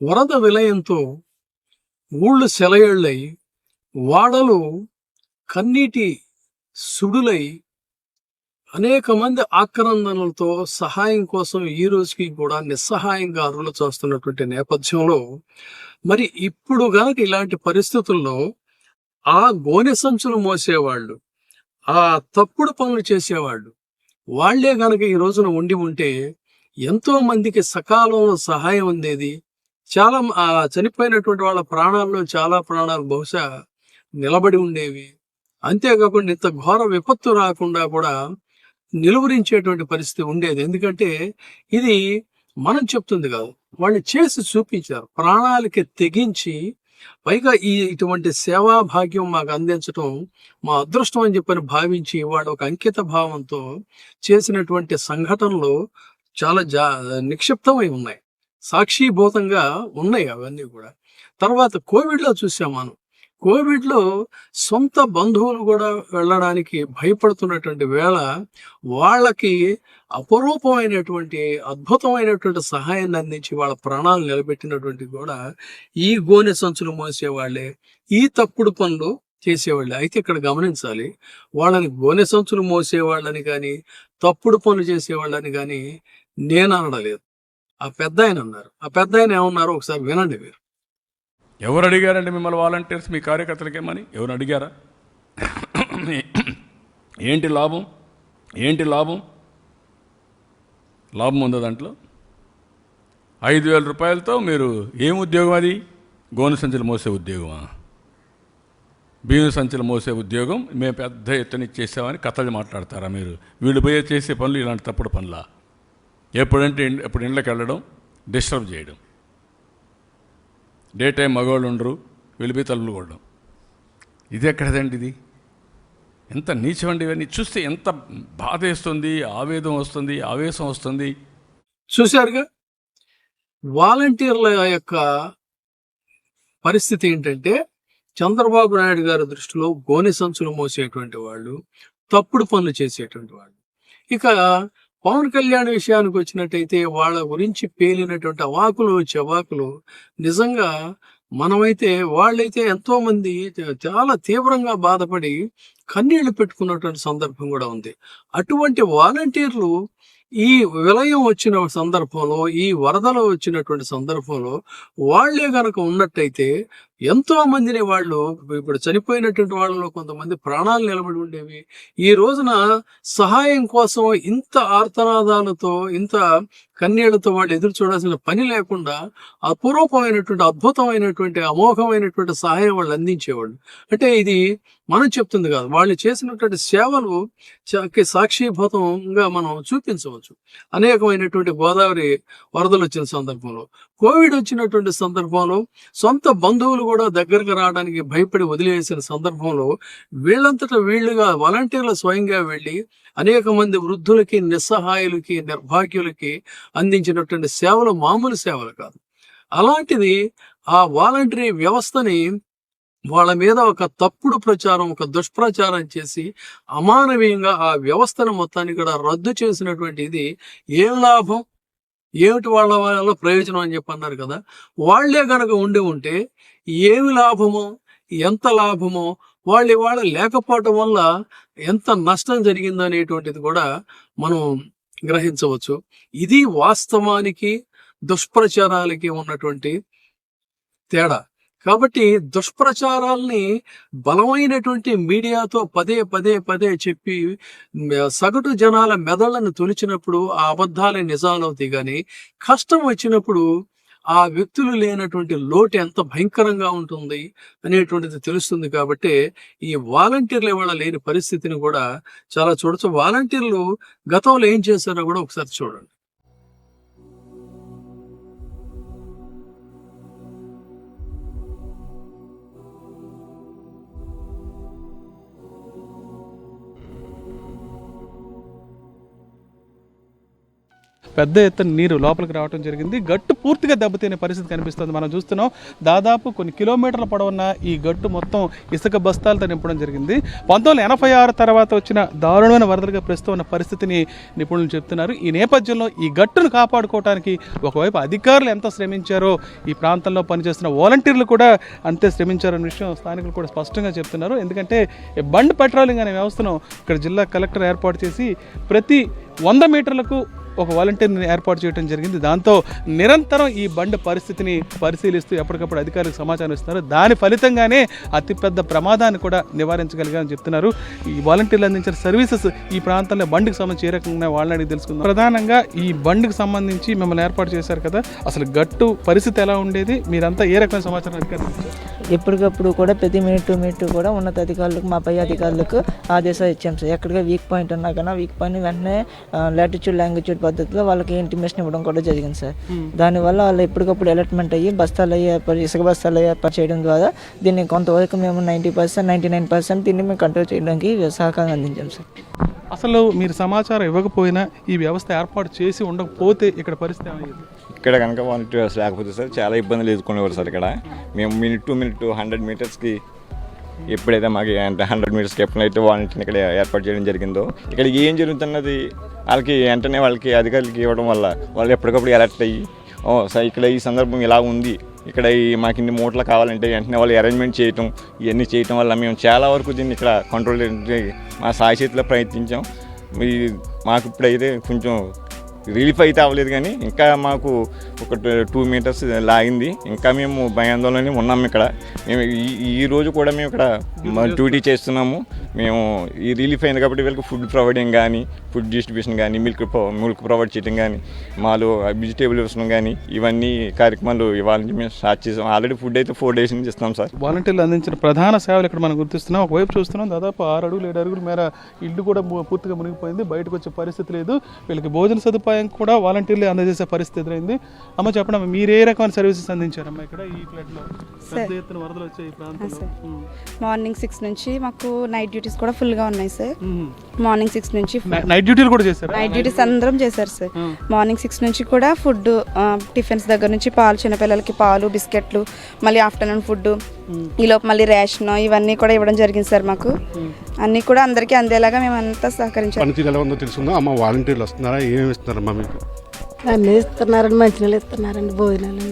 వరద విలయంతో ఊళ్ళు సెలయేళ్ళై, వాడలు కన్నీటి సుడులై, అనేక మంది ఆక్రందనలతో సహాయం కోసం ఈ రోజుకి కూడా నిస్సహాయంగా అరులు చూస్తున్నటువంటి నేపథ్యంలో, మరి ఇప్పుడు గనక ఇలాంటి పరిస్థితుల్లో ఆ గోనె సంచులు మోసేవాళ్ళు, ఆ తప్పుడు పనులు చేసేవాళ్ళు, వాళ్ళే గనక ఈ రోజున ఉండి ఉంటే ఎంతో మందికి సకాలంలో సహాయం అందేది. చాలా చనిపోయినటువంటి వాళ్ళ ప్రాణాల్లో చాలా ప్రాణాలు బహుశా నిలబడి ఉండేవి. అంతేకాకుండా ఇంత ఘోర విపత్తు రాకుండా కూడా నిలువరించేటువంటి పరిస్థితి ఉండేది. ఎందుకంటే ఇది మనం చెప్తుంది కాదు. వాళ్ళు చేసి చూపించారు. ప్రాణాలకి తెగించి పైగా ఇటువంటి సేవా భాగ్యం మాకు అందించటం మా అదృష్టం అని చెప్పని భావించి వాళ్ళు ఒక అంకిత భావంతో చేసినటువంటి సంఘటనలు చాలా నిక్షిప్తమై ఉన్నాయి. సాక్షీభూతంగా ఉన్నాయి అవన్నీ కూడా. తర్వాత కోవిడ్‌లో చూసాం మనం. కోవిడ్‌లో సొంత బంధువులు కూడా వెళ్ళడానికి భయపడుతున్నటువంటి వేళ, వాళ్ళకి అపురూపమైనటువంటి, అద్భుతమైనటువంటి సహాయాన్ని అందించి వాళ్ళ ప్రాణాలు నిలబెట్టినటువంటి కూడా ఈ గోనె సంచులు మోసేవాళ్ళే, ఈ తప్పుడు పనులు చేసేవాళ్ళే. అయితే ఇక్కడ గమనించాలి, వాళ్ళని గోనె సంచులు మోసేవాళ్ళని గానీ, తప్పుడు పనులు చేసేవాళ్ళని గానీ నేననడలేదు. ఆ పెద్దాయన అన్నారు. ఆ పెద్దాయన ఏమన్నారో ఒకసారి వినండి మీరు. ఎవరు అడిగారండి మిమ్మల్ని వాలంటీర్స్ మీ కార్యకర్తలకేమని? ఎవరు అడిగారా? ఏంటి లాభం? ఏంటి లాభం? లాభం ఉందా దాంట్లో? 5,000 రూపాయలతో మీరు ఏం ఉద్యోగం అది? గోనె సంచులు మోసే ఉద్యోగమా? బియ్యం సంచులు మోసే ఉద్యోగం మేము పెద్ద ఎత్తున ఇచ్చేసామని కథలు మాట్లాడతారా మీరు? వీళ్ళు పోయే చేసే పనులు ఇలాంటి తప్పుడు పనులా? ఎప్పుడు ఇండ్లకి వెళ్ళడం, డిస్టర్బ్ చేయడం, డే టైం మగవాళ్ళు ఉండరు, వెళ్ళిపోయి తలుపులు కొట్టడం. ఇది ఎక్కడదండి? ఇది ఎంత నీచమండి! ఇవన్నీ చూస్తే ఎంత బాధ వేస్తుంది, ఆవేదన వస్తుంది, ఆవేశం వస్తుంది. చూశారుగా వాలంటీర్ల యొక్క పరిస్థితి ఏంటంటే, చంద్రబాబు నాయుడు గారి దృష్టిలో గోనె సంచులు మోసేటువంటి వాళ్ళు, తప్పుడు పనులు చేసేటువంటి వాళ్ళు. ఇక పవన్ కళ్యాణ్ విషయానికి వచ్చినట్టయితే వాళ్ళ గురించి పేలినటువంటి అవాకులు చెవాకులు నిజంగా మనమైతే వాళ్ళైతే ఎంతో మంది చాలా తీవ్రంగా బాధపడి కన్నీళ్లు పెట్టుకున్నటువంటి సందర్భం కూడా ఉంది. అటువంటి వాలంటీర్లు ఈ విలయం వచ్చిన సందర్భంలో, ఈ వరదలు వచ్చినటువంటి సందర్భంలో వాళ్ళే గనక ఉన్నట్టయితే ఎంతో మందిని వాళ్ళు ఇప్పుడు చనిపోయినటువంటి వాళ్ళలో కొంతమంది ప్రాణాలు నిలబడి ఉండేవి. ఈ రోజున సహాయం కోసం ఇంత ఆర్తనాదాలతో, ఇంత కన్నీళ్లతో వాళ్ళు ఎదురు చూడాల్సిన పని లేకుండా అపురూపమైనటువంటి, అద్భుతమైనటువంటి, అమోఘమైనటువంటి సహాయం వాళ్ళు అందించేవాళ్ళు. అంటే ఇది మనం చెప్తుంది కాదు. వాళ్ళు చేసినటువంటి సేవలు సాక్షీభూతంగా మనం చూపించవచ్చు. అనేకమైనటువంటి గోదావరి వరదలు వచ్చిన సందర్భంలో, కోవిడ్ వచ్చినటువంటి సందర్భంలో సొంత బంధువులు కూడా దగ్గరకు రావడానికి భయపడి వదిలేసిన సందర్భంలో వీళ్ళంతటా వీళ్ళుగా వాలంటీర్లు స్వయంగా వెళ్ళి అనేక మంది వృద్ధులకి, నిస్సహాయులకి, నిర్భాగ్యులకి అందించినటువంటి సేవలు మామూలు సేవలు కాదు. అలాంటిది ఆ వాలంటరీ వ్యవస్థని వాళ్ళ మీద ఒక తప్పుడు ప్రచారం, ఒక దుష్ప్రచారం చేసి అమానవీయంగా ఆ వ్యవస్థను మొత్తాన్ని కూడా రద్దు చేసినటువంటి ఇది ఏం లాభం? ఏమిటి వాళ్ళ వల్ల ప్రయోజనం అని చెప్పి అన్నారు కదా. వాళ్లే గనక ఉండి ఉంటే ఏమి లాభమో, ఎంత లాభమో, వాళ్ళు ఇవాళ లేకపోవటం వల్ల ఎంత నష్టం జరిగిందో అనేటువంటిది కూడా మనం గ్రహించవచ్చు. ఇది వాస్తవానికి దుష్ప్రచారాలకి ఉన్నటువంటి తేడా. కాబట్టి దుష్ప్రచారాల్ని బలమైనటువంటి మీడియాతో పదే పదే పదే చెప్పి సగటు జనాల మెదళ్లను తొలిచినప్పుడు ఆ అబద్ధాలే నిజాలవుతాయి. కానీ కష్టం వచ్చినప్పుడు ఆ వ్యక్తులు లేనటువంటి లోటు ఎంత భయంకరంగా ఉంటుంది అనేటువంటిది తెలుస్తుంది. కాబట్టి ఈ వాలంటీర్లు ఇవాళ లేని పరిస్థితిని కూడా చాలా చూడొచ్చు. వాలంటీర్లు గతంలో ఏం చేశారో కూడా ఒకసారి చూడండి. పెద్ద ఎత్తున నీరు లోపలికి రావడం జరిగింది. గట్టు పూర్తిగా దెబ్బతినే పరిస్థితి కనిపిస్తుంది. మనం చూస్తున్నాం దాదాపు కొన్ని కిలోమీటర్ల పొడవున్న ఈ గట్టు మొత్తం ఇసుక బస్తాలతో నింపడం జరిగింది. 1986 తర్వాత వచ్చిన దారుణమైన వరదలుగా ప్రస్తుతం ఉన్న పరిస్థితిని నిపుణులు చెప్తున్నారు. ఈ నేపథ్యంలో ఈ గట్టును కాపాడుకోవడానికి ఒకవైపు అధికారులు ఎంత శ్రమించారో ఈ ప్రాంతంలో పనిచేస్తున్న వాలంటీర్లు కూడా అంతే శ్రమించారన్న విషయం స్థానికులు కూడా స్పష్టంగా చెప్తున్నారు. ఎందుకంటే బండ్ పెట్రోలింగ్ అనే వ్యవస్థను ఇక్కడ జిల్లా కలెక్టర్ ఏర్పాటు చేసి ప్రతి 100 మీటర్లకు ఒక వాలంటీర్ని ఏర్పాటు చేయడం జరిగింది. దాంతో నిరంతరం ఈ బండ్ పరిస్థితిని పరిశీలిస్తూ ఎప్పటికప్పుడు అధికారులకు సమాచారం ఇస్తున్నారు. దాని ఫలితంగానే అతిపెద్ద ప్రమాదాన్ని కూడా నివారించగలిగామని చెప్తున్నారు. ఈ వాలంటీర్లు అందించిన సర్వీసెస్ ఈ ప్రాంతంలో బండ్కి సంబంధించి ఏ రకంగా వాళ్ళని అడిగి తెలుసుకుందాం. ప్రధానంగా ఈ బండ్కి సంబంధించి మిమ్మల్ని ఏర్పాటు చేశారు కదా, అసలు గట్టు పరిస్థితి ఎలా ఉండేది, మీరంతా ఏ రకమైన సమాచారం అధికారులు ఇచ్చారు? ఎప్పటికప్పుడు కూడా ప్రతి మినిట్ కూడా ఉన్నత అధికారులకు, మా పై అధికారులకు ఆదేశాలు ఇచ్చాం సార్. ఎక్కడిగా వీక్ పాయింట్ ఉన్నా కన్నా వీక్ పాయింట్ వెంటనే లాటిట్యూడ్ లాంగిట్యూడ్ పద్ధతిలో వాళ్ళకి ఇంటిమేషన్ ఇవ్వడం కూడా జరిగింది సార్. దానివల్ల వాళ్ళు ఎప్పటికప్పుడు అలర్ట్మెంట్ అయ్యి బస్తాలు ఇసుక బస్తాలు ఏర్పాటు చేయడం ద్వారా దీన్ని కొంతవరకు మేము 90%, 99% దీన్ని మేము కంట్రోల్ చేయడానికి సహకారం అందించాం సార్. అసలు మీరు సమాచారం ఇవ్వకపోయినా ఈ వ్యవస్థ ఏర్పాటు చేసి ఉండకపోతే ఇక్కడ పరిస్థితి ఏమయ్యేది? ఇక్కడ కనుక వాలంటీర్స్ లేకపోతే సార్ చాలా ఇబ్బందులు ఎదుర్కొనేవారు సార్. ఇక్కడ మేము మినిట్ టు మినిట్ 100 మీటర్స్కి ఎప్పుడైతే మాకు 100 మీటర్స్కి ఎప్పుడైతే వాలంటీర్ని ఇక్కడ ఏర్పాటు చేయడం జరిగిందో ఇక్కడ ఏం జరుగుతున్నది వాళ్ళకి వెంటనే వాళ్ళకి అధికారులకి ఇవ్వడం వల్ల వాళ్ళు ఎప్పటికప్పుడు అలర్ట్ అయ్యి సార్ ఇక్కడ ఈ సందర్భం ఇలా ఉంది, ఇక్కడ మాకు ఇన్ని మూటలు కావాలంటే వెంటనే వాళ్ళు అరేంజ్మెంట్ చేయటం, ఇవన్నీ చేయటం వల్ల మేము చాలా వరకు దీన్ని ఇక్కడ కంట్రోల్ మా సాయశక్తిలో ప్రయత్నించాం. మాకు ఇప్పుడైతే కొంచెం రిలీఫ్ అయితే అవ్వలేదు, కానీ ఇంకా మాకు ఒక 2 మీటర్స్ లాగింది. ఇంకా మేము భయాందోళనలోనే ఉన్నాము. ఇక్కడ మేము ఈ రోజు కూడా మేము ఇక్కడ డ్యూటీ చేస్తున్నాము. మేము ఈ రిలీఫ్ అయింది కాబట్టి వీళ్ళకి ఫుడ్ ప్రొవైడింగ్ కానీ, ఫుడ్ డిస్ట్రిబ్యూషన్ కానీ, మిల్క్ ప్రొవైడ్ చేయడం కానీ, మాలో వెజిటేబుల్ ఇవ్వడం కానీ, ఇవన్నీ కార్యక్రమాలు ఇవ్వాలని మేము స్టార్ట్ చేసాం. ఆల్రెడీ ఫుడ్ అయితే 4 డేస్ నుంచి ఇస్తాం సార్. వాలంటీర్లు అందించిన ప్రధాన సేవలు ఇక్కడ మనం గుర్తిస్తున్నాం. ఒకవైపు చూస్తున్నాం దాదాపు 6 అడుగులు 7 అడుగుల మేర ఇల్లు కూడా పూర్తిగా మునిగిపోయింది, బయటకు వచ్చే పరిస్థితి లేదు. వీళ్ళకి భోజన సదుపాయం కూడా వాలంటీర్లే అందజేసే పరిస్థితి ఎదురైంది. అమ్మ చెప్పండి, మీరు ఏ రకమైన సర్వీసెస్ అందించారమ్మా ఇక్కడ ఈ ఫ్లడ్లో? పెద్ద ఎత్తున వరదలు వచ్చాయి ఈ ప్రాంతంలో. మార్నింగ్ 6 నుంచి మాకు నైట్ డ్యూటీస్ కూడా ఫుల్గా ఉన్నాయి సార్. మార్నింగ్ 6 నుంచి నైట్ డ్యూటీలు కూడా చేశారు? నైట్ డ్యూటీస్ అందరం చేశారు సార్. మార్నింగ్ 6 నుంచి కూడా ఫుడ్ టిఫిన్స్ దగ్గర నుంచి పాలు, చిన్నపిల్లలకి పాలు, బిస్కెట్లు, మళ్ళీ ఆఫ్టర్నూన్ ఫుడ్, ఈలోపు మళ్ళీ రేషన్, ఇవన్నీ కూడా ఇవ్వడం జరిగింది సార్. మాకు అన్నీ కూడా అందరికీ అందేలాగా మేము అంతా సహకరించాం. పనితీరు ఎలా ఉందో తెలుసుకుందాం. అమ్మ వాలంటీర్లు వస్తున్నారా, ఏమేమి ఇస్తున్నారమ్మా మీకు? అన్నీ ఇస్తున్నారండి, మంచినీళ్ళు ఇస్తున్నారండి, భోజనాలు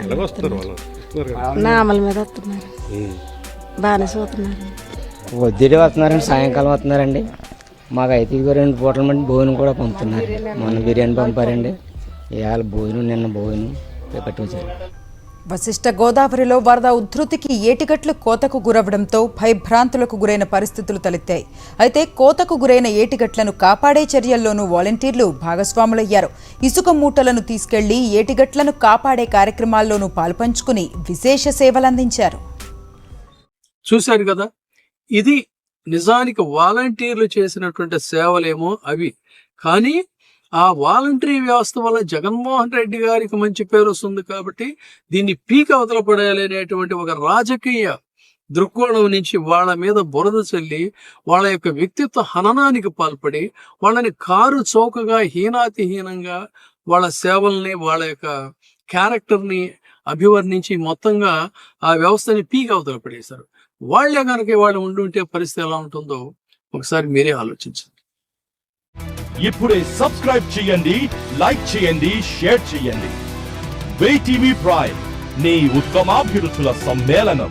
ఎలాగ వస్తున్నారు వాళ్ళు? నామల మీద వస్తున్నారు, బాగానే చూస్తున్నారు. పొద్దుటే వస్తున్నారండి, సాయంకాలం వస్తున్నారండి. మాకు అయితే 2 పూటల మంది భోజనం కూడా పంపుతున్నారు. మొన్న బిర్యానీ పంపారండి, ఇవాళ భోజనం, నిన్న భోజనం పట్టుకొచ్చారు. వశిష్ఠ గోదావరిలో వరద ఉధృతికి ఏటిగట్లు కోతకు గురవడంతో భయభ్రాంతులకు గురైన పరిస్థితులు తలెత్తాయి. అయితే కోతకు గురైన ఏటిగట్లను కాపాడే చర్యల్లోనూ వాలంటీర్లు భాగస్వాములయ్యారు. ఇసుక మూటలను తీసుకెళ్లి ఏటిగట్లను కాపాడే కార్యక్రమాల్లోనూ పాల్పంచుకుని విశేష సేవలందించారు. చూశారు కదా, ఇది నిజానికి వాలంటీర్లు చేసినటువంటి సేవలేమో అవి. కానీ ఆ వాలంటరీ వ్యవస్థ వల్ల జగన్మోహన్ రెడ్డి గారికి మంచి పేరు వస్తుంది కాబట్టి దీన్ని పీక అవతల పడేయాలి అనేటువంటి ఒక రాజకీయ దృక్కోణం నుంచి వాళ్ళ మీద బురద చల్లి వాళ్ళ యొక్క వ్యక్తిత్వ హననానికి పాల్పడి వాళ్ళని కారు చౌకగా హీనాతిహీనంగా వాళ్ళ సేవల్ని, వాళ్ళ యొక్క క్యారెక్టర్ని అభివర్ణించి మొత్తంగా ఆ వ్యవస్థని పీక అవతల పడేశారు. వాళ్లే కనుక వాళ్ళు ఉండుంటే పరిస్థితి ఎలా ఉంటుందో ఒకసారి మీరే ఆలోచించండి. ఇప్పుడే సబ్స్క్రైబ్ చేయండి, లైక్ చేయండి, షేర్ చేయండి. వే టీవీ ప్రైమ్, నీ ఉత్తమాభిరుచుల సమ్మేళనం.